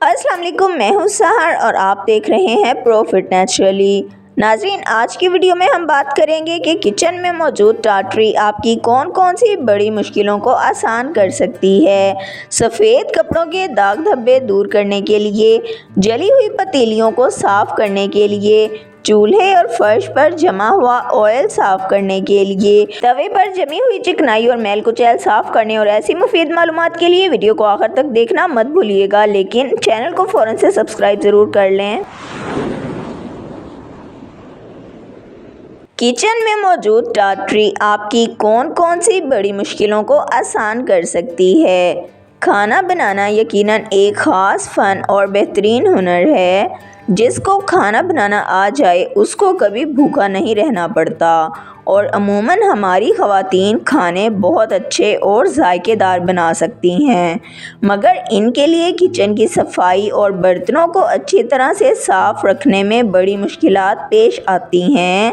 अस्सलाम वालेकुम, मैं हूँ सहर और आप देख रहे हैं प्रॉफिट नेचुरली। नाज़रीन, आज की वीडियो में हम बात करेंगे कि किचन में मौजूद टाटरी आपकी कौन कौन सी बड़ी मुश्किलों को आसान कर सकती है। सफ़ेद कपड़ों के दाग धब्बे दूर करने के लिए, जली हुई पतीलियों को साफ़ करने के लिए, चूल्हे और फर्श पर जमा हुआ ऑयल साफ़ करने के लिए, तवे पर जमी हुई चिकनाई और मैल कुचैल साफ़ करने और ऐसी मुफीद मालूमात के लिए वीडियो को आखिर तक देखना मत भूलिएगा, लेकिन चैनल को फ़ौरन से सब्सक्राइब ज़रूर कर लें। किचन में मौजूद टाटरी आपकी कौन कौन सी बड़ी मुश्किलों को आसान कर सकती है। खाना बनाना यकीनन एक ख़ास फ़न और बेहतरीन हुनर है। जिसको खाना बनाना आ जाए उसको कभी भूखा नहीं रहना पड़ता और अमूमन हमारी ख़वातीन खाने बहुत अच्छे और जायकेदार बना सकती हैं, मगर इनके लिए किचन की सफाई और बर्तनों को अच्छी तरह से साफ़ रखने में बड़ी मुश्किलात पेश आती हैं,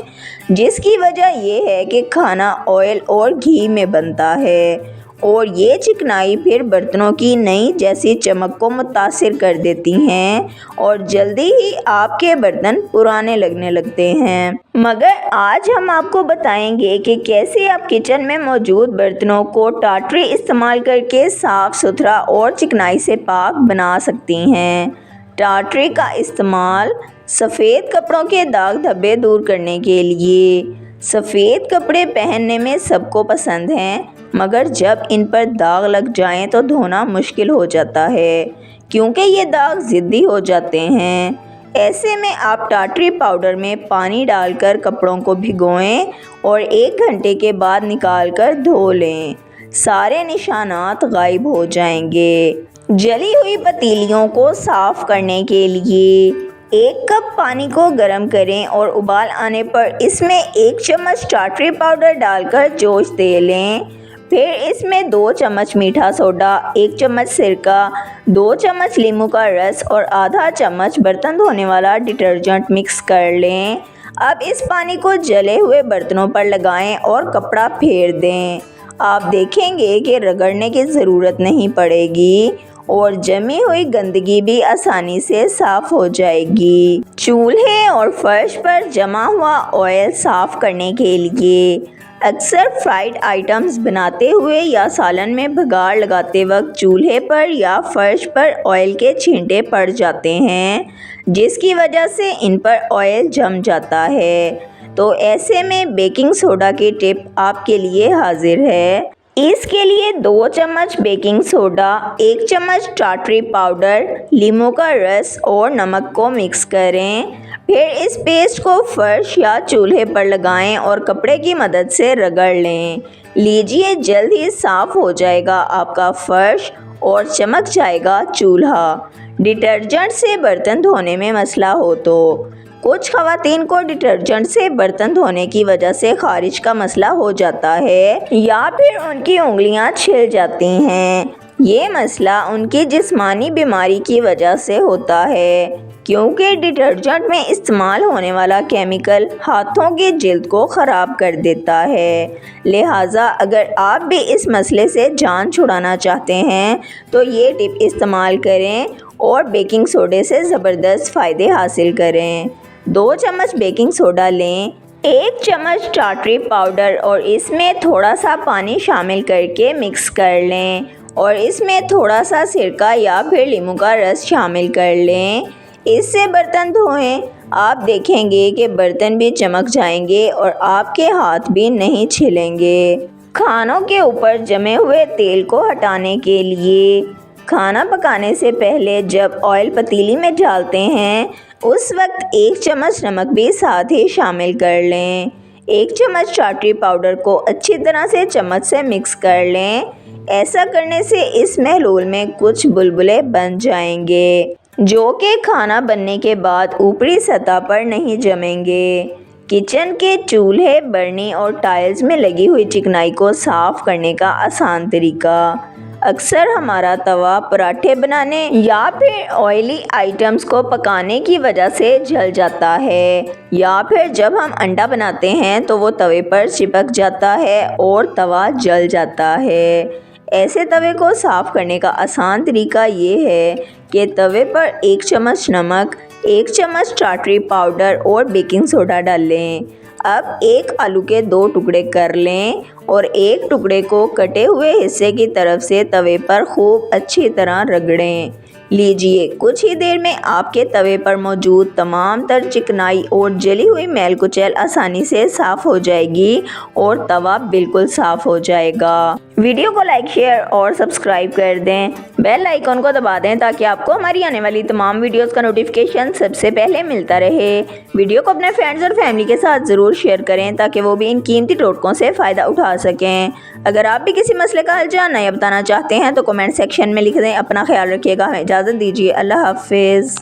जिसकी वजह यह है कि खाना ऑयल और घी में बनता है और ये चिकनाई फिर बर्तनों की नई जैसी चमक को मुतासिर कर देती हैं और जल्दी ही आपके बर्तन पुराने लगने लगते हैं। मगर आज हम आपको बताएंगे कि कैसे आप किचन में मौजूद बर्तनों को टाटरी इस्तेमाल करके साफ़ सुथरा और चिकनाई से पाक बना सकती हैं। टाटरी का इस्तेमाल सफ़ेद कपड़ों के दाग धब्बे दूर करने के लिए। सफ़ेद कपड़े पहनने में सबको पसंद हैं, मगर जब इन पर दाग लग जाएं तो धोना मुश्किल हो जाता है क्योंकि ये दाग ज़िद्दी हो जाते हैं। ऐसे में आप टाटरी पाउडर में पानी डालकर कपड़ों को भिगोएं और 1 घंटे के बाद निकाल कर धो लें। सारे निशानात गायब हो जाएंगे। जली हुई पतीलियों को साफ़ करने के लिए 1 कप पानी को गर्म करें और उबाल आने पर इसमें 1 चम्मच टाटरी पाउडर डालकर जोश दे लें। फिर इसमें 2 चम्मच मीठा सोडा, 1 चम्मच सिरका, 2 चम्मच नींबू का रस और आधा चम्मच बर्तन धोने वाला डिटर्जेंट मिक्स कर लें। अब इस पानी को जले हुए बर्तनों पर लगाएं और कपड़ा फेर दें। आप देखेंगे कि रगड़ने की ज़रूरत नहीं पड़ेगी और जमी हुई गंदगी भी आसानी से साफ़ हो जाएगी। चूल्हे और फर्श पर जमा हुआ ऑयल साफ़ करने के लिए अक्सर फ्राइड आइटम्स बनाते हुए या सालन में बघार लगाते वक्त चूल्हे पर या फर्श पर ऑयल के छींटे पड़ जाते हैं, जिसकी वजह से इन पर ऑयल जम जाता है। तो ऐसे में बेकिंग सोडा की टिप आपके लिए हाजिर है। इसके लिए 2 चम्मच बेकिंग सोडा, 1 चम्मच टाटरी पाउडर, नींबू का रस और नमक को मिक्स करें। फिर इस पेस्ट को फर्श या चूल्हे पर लगाएं और कपड़े की मदद से रगड़ लें। लीजिए, जल्द ही साफ़ हो जाएगा आपका फर्श और चमक जाएगा चूल्हा। डिटर्जेंट से बर्तन धोने में मसला हो तो कुछ ख़वातीन को डिटर्जेंट से बर्तन धोने की वजह से ख़ारिज का मसला हो जाता है या फिर उनकी उंगलियां छिल जाती हैं। ये मसला उनकी जिस्मानी बीमारी की वजह से होता है क्योंकि डिटर्जेंट में इस्तेमाल होने वाला केमिकल हाथों की जिल्द को ख़राब कर देता है। लिहाजा अगर आप भी इस मसले से जान छुड़ाना चाहते हैं तो ये टिप इस्तेमाल करें और बेकिंग सोडे से ज़बरदस्त फ़ायदे हासिल करें। 2 चम्मच बेकिंग सोडा लें, 1 चम्मच टाटरी पाउडर और इसमें थोड़ा सा पानी शामिल करके मिक्स कर लें और इसमें थोड़ा सा सिरका या फिर नींबू का रस शामिल कर लें। इससे बर्तन धोएं। आप देखेंगे कि बर्तन भी चमक जाएंगे और आपके हाथ भी नहीं छिलेंगे। खानों के ऊपर जमे हुए तेल को हटाने के लिए खाना पकाने से पहले जब ऑयल पतीली में डालते हैं उस वक्त 1 चम्मच नमक भी साथ ही शामिल कर लें। 1 चम्मच टाटरी पाउडर को अच्छी तरह से चम्मच से मिक्स कर लें। ऐसा करने से इस महलूल में कुछ बुलबुले बन जाएंगे जो कि खाना बनने के बाद ऊपरी सतह पर नहीं जमेंगे। किचन के चूल्हे, बर्नी और टाइल्स में लगी हुई चिकनाई को साफ़ करने का आसान तरीका। अक्सर हमारा तवा पराठे बनाने या फिर ऑयली आइटम्स को पकाने की वजह से जल जाता है या फिर जब हम अंडा बनाते हैं तो वो तवे पर चिपक जाता है और तवा जल जाता है। ऐसे तवे को साफ़ करने का आसान तरीका ये है कि तवे पर 1 चम्मच नमक, 1 चम्मच टाटरी पाउडर और बेकिंग सोडा डाल लें। अब एक आलू के 2 टुकड़े कर लें और एक टुकड़े को कटे हुए हिस्से की तरफ से तवे पर खूब अच्छी तरह रगड़ें। लीजिए, कुछ ही देर में आपके तवे पर मौजूद तमाम तर चिकनाई और जली हुई मैल कुचैल आसानी से साफ़ हो जाएगी और तवा बिल्कुल साफ़ हो जाएगा। वीडियो को लाइक, शेयर और सब्सक्राइब कर दें। बेल आइकन को दबा दें ताकि आपको हमारी आने वाली तमाम वीडियोस का नोटिफिकेशन सबसे पहले मिलता रहे। वीडियो को अपने फ्रेंड्स और फैमिली के साथ ज़रूर शेयर करें ताकि वो भी इन कीमती टोटकों से फ़ायदा उठा सकें। अगर आप भी किसी मसले का हल जानना या बताना चाहते हैं तो कमेंट सेक्शन में लिख दें। अपना ख्याल रखिएगा। इजाज़त दीजिए। अल्लाह हाफ़िज़।